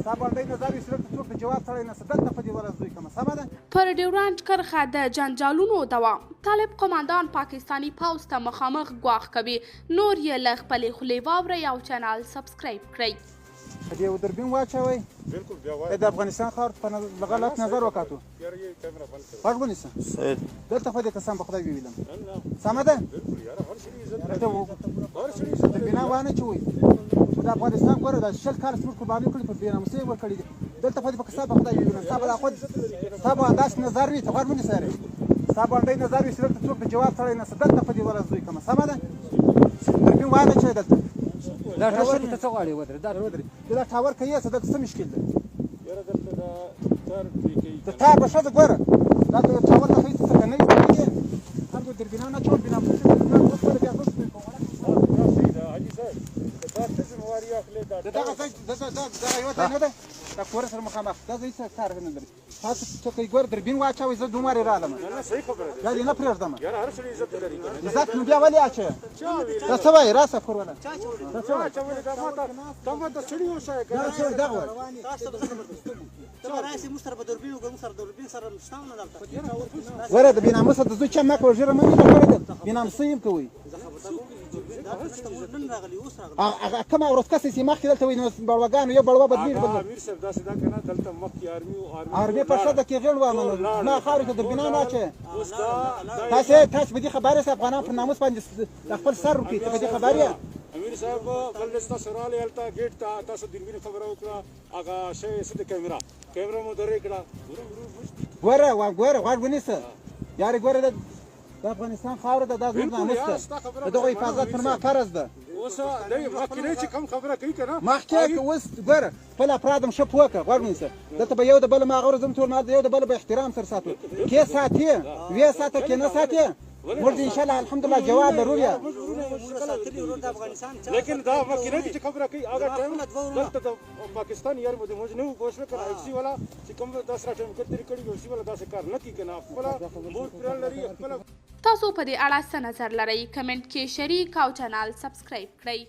ستا باندې نظر وي چې څوک د جواب سړی نشته دلته په دې ورځ دوی کومه سمه ده. پر ډیورنډ کرښه د جنجالونو دوام طالب قماندان پاکستانی پوځ ته مخامخ ګواښ کوي. نور یې له خپلې خولې واورئ او چینل سبسکرایب کړئ. په دې دوربین واچوئ د افغانستان خاور په غلط نظر وکاتو غږ ونیسه دلته خو دې قسم په خدای وویلم سمه ده دوربینه وانه چوئ د افغانستان ګوره دا 20 کاله زموږ قرباني کړي په بېناموسۍ یې ورکړي دي دلته خو دې په قسم په خدای وویلم ستا به دا خود ستا به داسې نظر وي ته غوږ ونیسه ستا باندې نظر وي چې دلته څوک د جواب سړی نشته دلته په دې ورځ دوی کومه سمه ده دوربین وانه چوئ دلته دا ټاور ته څه غواړې ودرې دا ټاور که یې څه دلته څه مشکل دی د تار به ښځه ګوره دا د ټاور نه ښایي څه که نه وي پوهېږې خلکو دربینان اچول بیناموسي دربینان اوس کله بیا څه دغه یوه ځای نه ده دا کور سره مخامخ دا ځای څه کار نه لري تاسو څه کوئ ګوره دربین واچوئ زه دومره یې رالم بیا دې نه پرېږدم عزت نو بیا ولې اچوې دا څه وایي راسه کورونه دا څه وایي دغه وایي ګوره د بېناموسه د زوی چا مه کوه ژېره مه نیله ګوره د بېناموسۍ یم کوئ کومه ورځ کس چې مخکې دلته وي نو بړوګانو یو بړوه بدلېږي عربي په ښځه کې غېړ وامه نو زما خاورې ته دربینان واچوې تاسې په دې خبر یاست افغانان پر ناموس باندې د خپل سر وکړي ته په دې خبر یې امیر صاحب بل تاسو راغلئ هلته ګیټ ته تاسو دربینې خبره وکړه هغه شی څه د کیمرا مو درې کړه ګوره غوږ ونیسه یارې ګوره د افغانستان خاوره ده دا زموږ ناموس ده د دغو حفاظت پر ما فرض ده اوس مخکې چې کوم خبره کوي که نه مخکې اوس ګوره خپل افراد هم ښه پوه کړه غوږ ونیسه دلته به یو د بله ماغه ورځ هم ټول مال د یو د بله به احترام سره ساتو کې ساتې ویې ساته کې نه ساتې موږ انشاءالله الحمدلله جواب لرو بیا لیکن دا مخکې نه چې خبره کوي هغه ټایم دلته د پاکستان یار مو موږ نه وو کوشش وکړه اف سي والا چې کوم داسې را ټایم کتري کړي اف سي والا داسې کار نه کوي که نه خپله مور پران لري خپله تاسو په دې اړه څه نظر لرئ کمنټ کې شریک او چینل سبسکرایب کړئ.